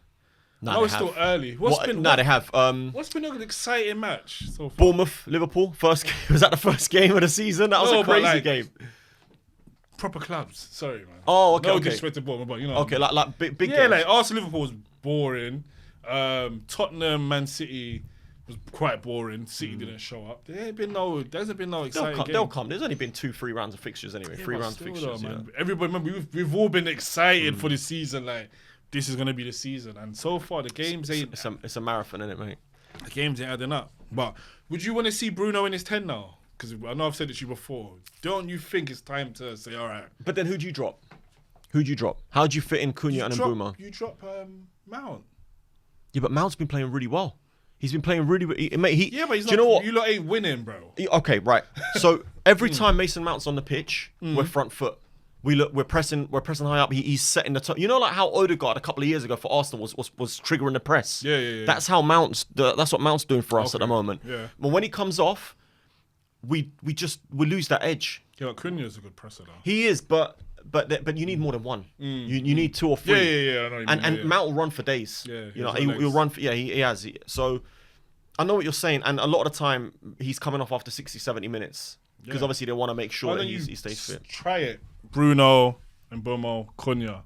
No, it's still early. They have. What's been an exciting match so far? Bournemouth, Liverpool. First game. Was that the first game of the season? That was a crazy game. Proper clubs. Sorry, man. Oh, okay. No disrespect to Bournemouth, but Okay, like big games. Yeah, like Arsenal, Liverpool was boring. Tottenham, Man City was quite boring. City didn't show up. There hasn't been no exciting games. They'll come. There's only been 2-3 rounds of fixtures anyway. 3 rounds of fixtures. Man. Everybody, remember, we've all been excited for the season. Like, this is gonna be the season, and so far the games ain't. It's a marathon, isn't it, mate? The games ain't adding up. But would you want to see Bruno in his 10 now? Because I know I've said it to you before. Don't you think it's time to say, all right? But then who do you drop? How do you fit in Cunha and Mbeumo? You drop Mount. Yeah, but Mount's been playing really well. He's been playing really, mate. But he's do you know what? You lot ain't winning, bro. Okay, right. So every time Mason Mount's on the pitch, we're front foot. We're pressing high up. He's setting the top. You know, like how Odegaard a couple of years ago for Arsenal was triggering the press. Yeah. That's how that's what Mount's doing for us at the moment. Yeah. But when he comes off, we lose that edge. Yeah, but Cunha's a good presser though. He is, but you need more than one. You need 2 or 3. Yeah. I know what you mean, and Mount will run for days. Yeah, he'll run for. Yeah, he has. So I know what you're saying, and a lot of the time he's coming off after 60, 70 minutes because obviously they want to make sure that he stays fit. Try it. Bruno and Mbeumo, Cunha.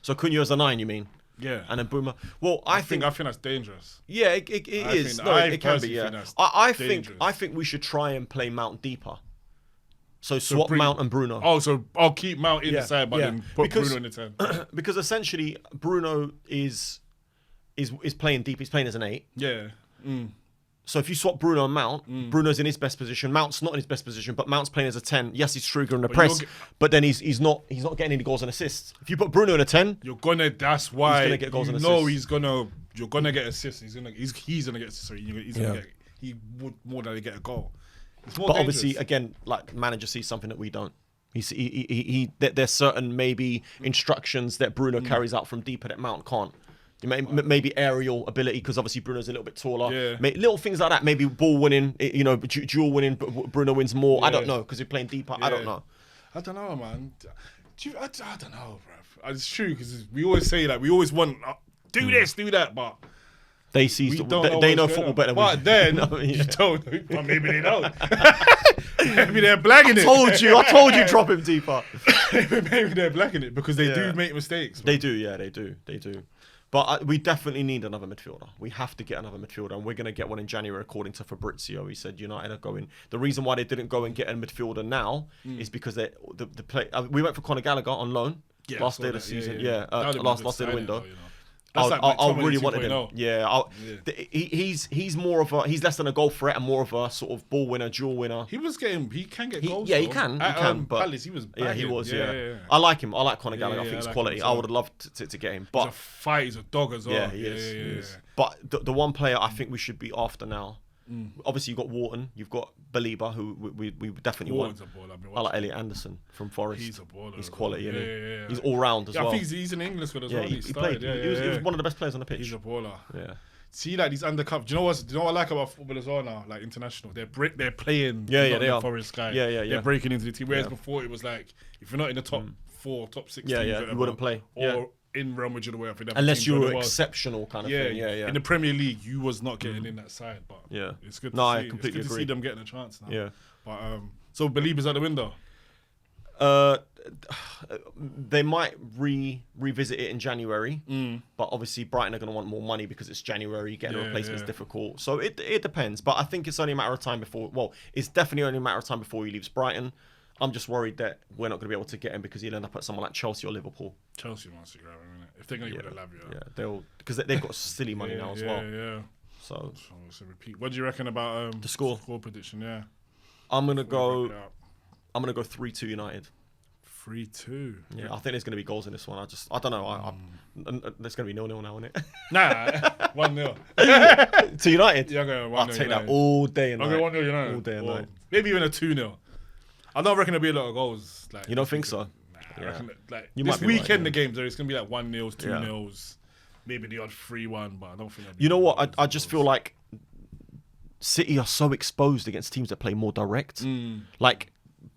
So Cunha's a 9, you mean? Yeah. And then Mbeumo. Well, I think that's dangerous. Yeah, it is. It can be. Yeah. I think we should try and play Mount deeper. So swap Mount and Bruno. Oh, so I'll keep Mount in the side, but then put Bruno in the 10. Because essentially Bruno is playing deep. He's playing as an 8. Yeah. So if you swap Bruno and Mount, Bruno's in his best position. Mount's not in his best position, but Mount's playing as a 10. Yes, he's triggering the press, but then he's not getting any goals and assists. If you put Bruno in a 10, that's why he's gonna get goals and assists. You're gonna get assists. He's gonna get assists. Sorry, he would more than get a goal. It's more but dangerous. obviously, again, like manager sees something that we don't. There's certain maybe instructions that Bruno carries out from deeper that Mount can't. Maybe aerial ability, because obviously Bruno's a little bit taller. Yeah. Little things like that. Maybe ball winning, duel winning, but Bruno wins more. Yeah. I don't know, because you're playing deeper. Yeah. I don't know. I don't know, man. I don't know, bro. It's true, because we always say that. We always want, do this, do that, but... They know football better than we do. But then, you don't know. Well, maybe they don't. Maybe they're blagging it. I told you drop him deeper. Maybe they're blagging it, because they do make mistakes. They do, yeah, they do. But we definitely need another midfielder. We have to get another midfielder, and we're going to get one in January, according to Fabrizio. He said United are going. The reason why they didn't go and get a midfielder now is because the play. We went for Conor Gallagher on loan last day of the season. Last day of the window. I really wanted him. He's more of a. He's less than a goal threat and more of a sort of ball winner, duel winner. He can get goals. Yeah, he can. But Palace, he was. Yeah, he was. Yeah. I like him. I like Conor Gallagher. I think he's quality. I would have loved to get him. But he's a fight. He's a dog as well. Yeah, he is. But the one player I think we should be after now. Obviously, you've got Wharton, you've got Baliba, who we definitely want. I like Elliot Anderson from Forest. He's a baller. He's quality, isn't he? He's all round as well. I think he's an English as well. He played. He was one of the best players on the pitch. He's a baller. Yeah. See, like these undercup. Do you know what I like about football as well now? Like international, they're playing. They are. Forest guy. Yeah. They're breaking into the team. Whereas before it was like, if you're not in the top 4, top 6, you wouldn't play. Or in Real Madrid or whatever. Unless you were exceptional kind of thing. Yeah. In the Premier League, you was not getting in that side, but it's good. I completely agree. To see them getting a chance now. Yeah. But so Baliba's out the window. They might revisit it in January, but obviously Brighton are going to want more money because it's January. Getting a replacement is difficult, so it depends. But I think it's only a matter of time before. Well, it's definitely only a matter of time before he leaves Brighton. I'm just worried that we're not going to be able to get him because he'll end up at someone like Chelsea or Liverpool. Chelsea wants to grab him, innit? If they're going to get a Lavia, because they've got silly money now as well. Yeah. So repeat. What do you reckon about the score prediction? Yeah, I'm gonna go. I'm going to go 3-2 United. 3-2. Yeah, I think there's going to be goals in this one. I don't know. There's going to be 0-0 now, isn't it? Nah, 1-0. To United? Yeah, I'm going 1-0 I'll take United. that all day and I'm night. going 1-0 United. All day and night. Maybe even a 2-0. I don't reckon there'll be a lot of goals. Like, You don't think so? Nah, I reckon that, You this might be right, weekend, yeah. the games, it's going to be like 1-0s, 2-0s, maybe the odd 3-1, but I don't think that'll be You know what? loads I of just goals. feel like City are so exposed against teams that play more direct. Like,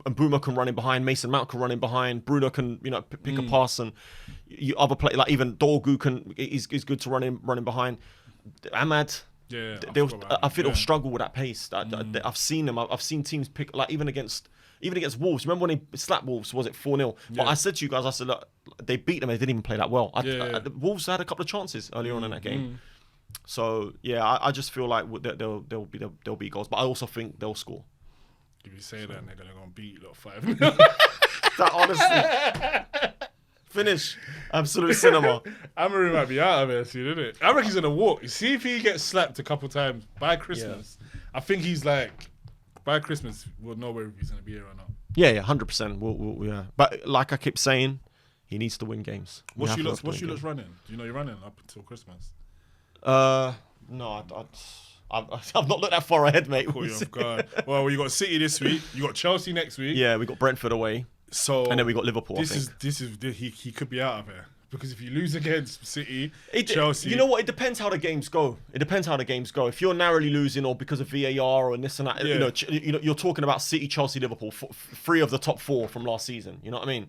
Mbeumo can run in behind, Mason Mount can run in behind, Bruno can pick a pass, and you other play like even Dorgu is good to run in behind. Ahmad, Yeah, I think they'll struggle with that pace. I've seen them. I've seen teams pick like even against Wolves. Remember when they slapped Wolves? Was it 4-0? But I said to you guys, I said, look, they beat them. They didn't even play that well. Wolves had a couple of chances earlier on in that game. So yeah, I just feel like there'll be goals, but I also think they'll score. If you say that, they're going to go and beat you 5-0. That honestly, finish absolute cinema. Amorim might be out of it soon, isn't it? I reckon he's going to walk. You see if he gets slapped a couple times by Christmas. I think he's like, by Christmas, we'll know whether he's going to be here or not. Yeah, 100%. Yeah, but like I keep saying, he needs to win games. What's you lot's running? Do you know you're running up until Christmas? No, I've not looked that far ahead, mate. Caught you off guard. Well, you got City this week. You got Chelsea next week. Yeah, we got Brentford away. So and then we got Liverpool. He could be out of here because if you lose against City, Chelsea. You know what? It depends how the games go. If you're narrowly losing or because of VAR or this and that, you're talking about City, Chelsea, Liverpool, 3 of the top 4 from last season. You know what I mean?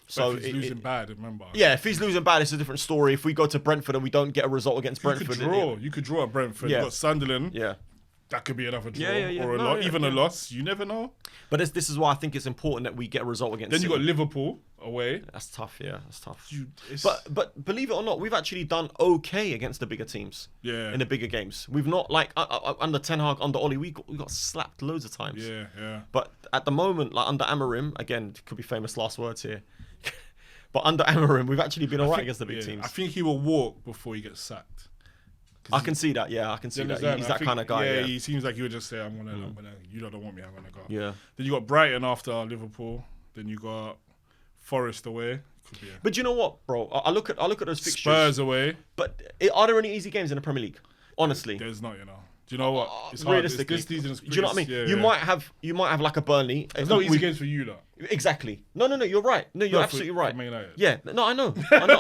So if he's losing bad, remember. Yeah, if he's losing bad, it's a different story. If we go to Brentford and we don't get a result against Brentford, you could draw at Brentford. Yeah. You've got Sunderland. Yeah. That could be another draw Yeah. or a No, lot, even a loss. You never know. But this is why I think it's important that we get a result against. Then you City. got Liverpool away. That's tough. Yeah, that's tough. But believe it or not, we've actually done okay against the bigger teams. Yeah. In the bigger games, we've not like under Ten Hag, under Oli, we got slapped loads of times. Yeah. But at the moment, like under Amorim, again, could be famous last words here. But under Amorim, we've actually been alright against the big teams. I think he will walk before he gets sacked. I can see that. Yeah, I can see that. He's that kind of guy. Yeah, he seems like he would just say, "I'm gonna, you don't want me, I'm gonna go." Yeah. Then you got Brighton after Liverpool. Then you got Forest away. Could be But you know what, bro? I look at those fixtures. Spurs away. But are there any easy games in the Premier League? Honestly, There's not. Do you know what? It's hard. realistically, This season is do you know what I mean? Yeah, you might have like a Burnley. There's no easy games for you, though. Exactly. No, you're right. No, you're absolutely right. Man United. Yeah. No, I know. I know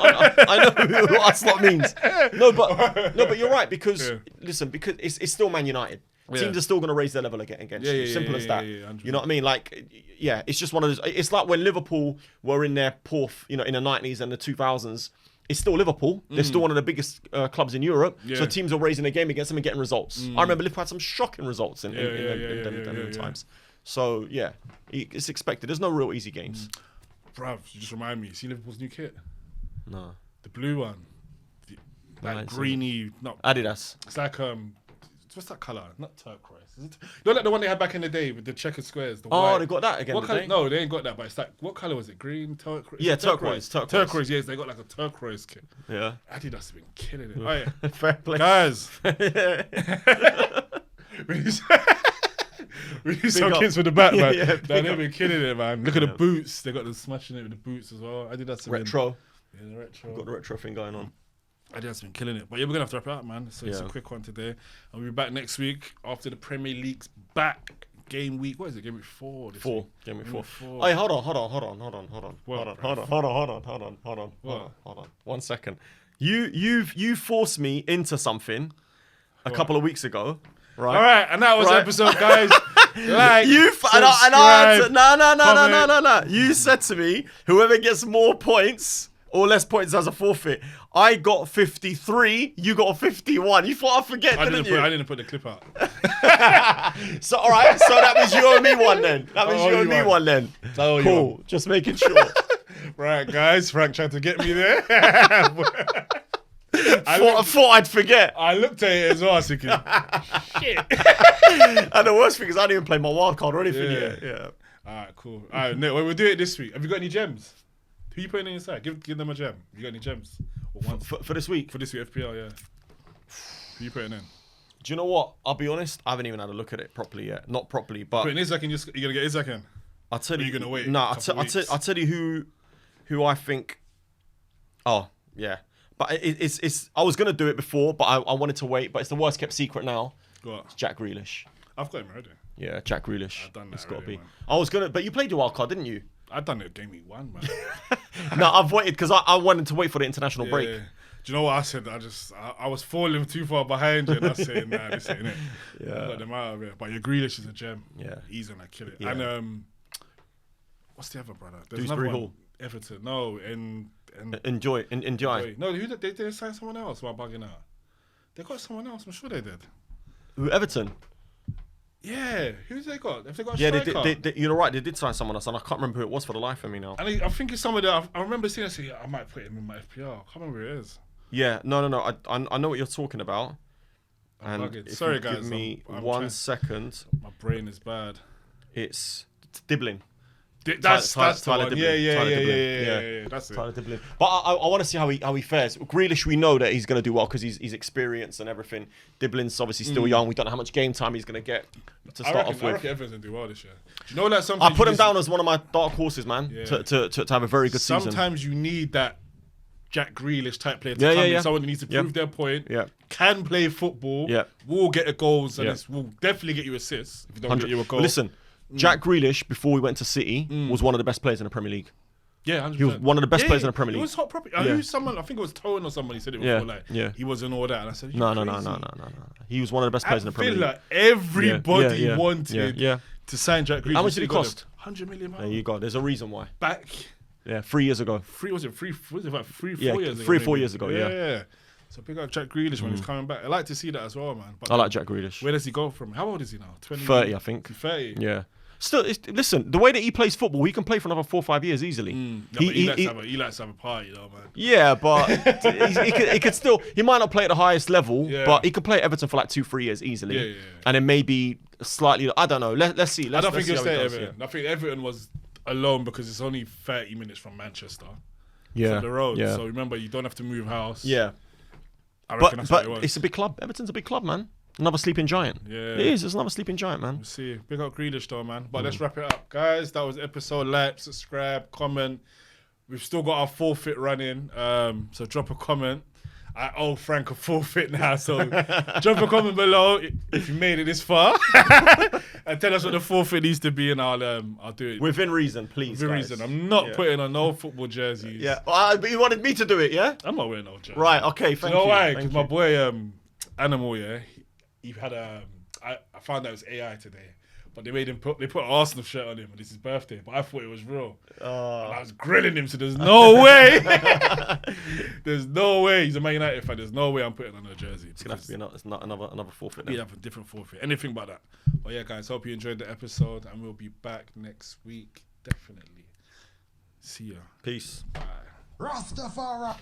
what slot means. No, but you're right because listen, because it's still Man United. Yeah. Teams are still going to raise their level against you. Simple as that. You know what I mean? Like, yeah, it's just one of those. It's like when Liverpool were in their poor, in the 90s and the 2000s. It's still Liverpool. They're still one of the biggest clubs in Europe. Yeah. So teams are raising their game against them and getting results. I remember Liverpool had some shocking results in them times. So, yeah, it's expected. There's no real easy games. Bruv, you just remind me. See Liverpool's new kit? No. The blue one. Like greeny. Not Adidas. It's like, what's that colour? Not turquoise. Is it? Not like the one they had back in the day with the checkered squares. The white. They got that again. What colour? No, they ain't got that. But it's like, what colour was it? Green, turquoise. Yeah, turquoise. Turquoise. Yes, they got like a turquoise kit. Yeah. Adidas has been killing it. Oh, yeah. Fair play, guys. We need some kids for the back, man. They've been killing it, man. Look at the boots. They got them smashing it with the boots as well. Adidas retro. Yeah, the retro. Got the retro thing going on. Adidas been killing it. But yeah, we're gonna have to wrap it up, man. So it's a quick one today. And we'll be back next week after the Premier League's back. Game week. What is it? Game week 4. Game week 4. Hey, hold on. 1 second. You forced me into something a couple of weeks ago, right? All right, and that was the episode, guys. No. You said to me, whoever gets more points or less points has a forfeit. I got 53. You got 51. You thought I'd forget, didn't you? I didn't put the clip out. So all right. So that was you and me one then. Cool. Just making sure. Right, guys. Frank tried to get me there. I thought I'd forget. I looked at it as well. I was thinking, shit. And the worst thing is I didn't even play my wild card or anything yet. Yeah. All right, cool. All right, no, we'll do it this week. Have you got any gems? Who you putting inside? Give them a gem. You got any gems? For this week? For this week, FPL, yeah. Who you putting in? Do you know what? I'll be honest. I haven't even had a look at it properly yet. Not properly, but Putting Isaac in. You gonna get Isaac in? I'll tell Or you. you gonna wait? No, a couple weeks? I'll tell you who I think. Oh yeah, but it's. I was gonna do it before, but I wanted to wait. But it's the worst kept secret now. What? It's Jack Grealish. I've got him already. Yeah, Jack Grealish. I've done that It's got to already, be. man. I was gonna, but you played your wild card, didn't you? I've done it game week 1, man. No, I've waited because I wanted to wait for the international break. Yeah. Do you know what I said? I was falling too far behind you, and I said, nah, this ain't it. Yeah. I got them out of it. But your Grealish is a gem. Yeah. He's gonna kill it. Yeah. And what's the other brother? There's Dewsbury another Hall. one. Everton. No, and Enjoy. no, who did they sign someone else? Am I bugging out? They got someone else. I'm sure they did. Who, Everton? Yeah, who's they got? Have they got a Yeah, striker? you're right. They did sign someone else, and I can't remember who it was for the life of me now. And I think it's someone that I remember seeing. I said, I might put him in my FPL. I can't remember who it is. Yeah, no. I know what you're talking about. I'm And bugging. if Sorry, you guys. give me I'm 1 trying- second. My brain is bad. It's Dibbling. That's the Tyler one. Dibbling. Yeah. Tyler Dibbling. Yeah. That's it. Tyler Dibbling. But I want to see how he fares. Grealish, we know that he's going to do well because he's experienced and everything. Dibbling's obviously still young. We don't know how much game time he's going to get to I start reckon off with. Everyone's gonna do well this year. Do you know that sometimes I put you him just- down as one of my dark horses, man, Yeah. to have a very good season. Sometimes you need that Jack Grealish type player to Yeah, come yeah, in. yeah. Someone who needs to Yeah. prove their point. Yeah. Can play football. Yeah. Will get the goals and Yeah. will definitely get you assists if you don't 100. get you a goal. But listen, Jack Grealish, before we went to City, was one of the best players in the Premier League. Yeah, 100%. He was one of the best players in the Premier He League. was hot property. Yeah. Who's someone? I think it was Tone or somebody said it Yeah, before. Like, yeah. he wasn't all that, and I said, No. crazy. He was one of the best players in the I Premier feel League. like everybody Yeah. wanted Yeah. to sign Jack Grealish. How much did he cost? 100 million There pounds. you go. There's a reason why. Back Yeah, 3 years ago. was it like 3, 4 Yeah, years ago? 3 or 4 maybe? years ago, yeah. Yeah. So pick up Jack Grealish when he's coming back. I like to see that as well, man. But I like Jack Grealish. where does he go from? How old is he now? 30, I think. 30. Yeah. Still, listen, the way that he plays football, he can play for another 4 or 5 years easily. No, but he likes to have a party, though, man. Yeah, but he could still. He might not play at the highest level, Yeah. but he could play at Everton for like 2-3 years easily. Yeah. And then maybe slightly. I don't know. Let's see. I don't think see he'll how he stay at does, Everton. I think Everton was alone because it's only 30 minutes from Manchester. Yeah. From the road. Yeah. So remember, you don't have to move house. Yeah. I reckon that's what it But was. it's a big club. Everton's a big club, man. Another sleeping giant. Yeah. It is. It's another sleeping giant, man. We'll see. Big up Grealish, though, man. But let's wrap it up. Guys, that was episode. Like, subscribe, comment. We've still got our forfeit running. So drop a comment. I owe Frank a forfeit now, so drop a comment below if you made it this far. And tell us what the forfeit needs to be, and I'll do it. Within reason, please. Within guys. reason. I'm not Yeah. putting on no football jerseys. Yeah. But you wanted me to do it, yeah? I'm not wearing no jersey. Right. Okay. Thank You know you. why? Thank Because my you. boy Animal, yeah, he had I found out it was AI today, but they made him put an Arsenal shirt on him, and it's his birthday. But I thought it was real. And I was grilling him, so there's no way. There's no way. He's a Man United fan. There's no way I'm putting on a jersey. It's gonna have to be another forfeit. Then. Yeah, have a different forfeit. Anything but that. But yeah, guys, hope you enjoyed the episode, and we'll be back next week. Definitely. See ya. Peace. Bye. Rastafari.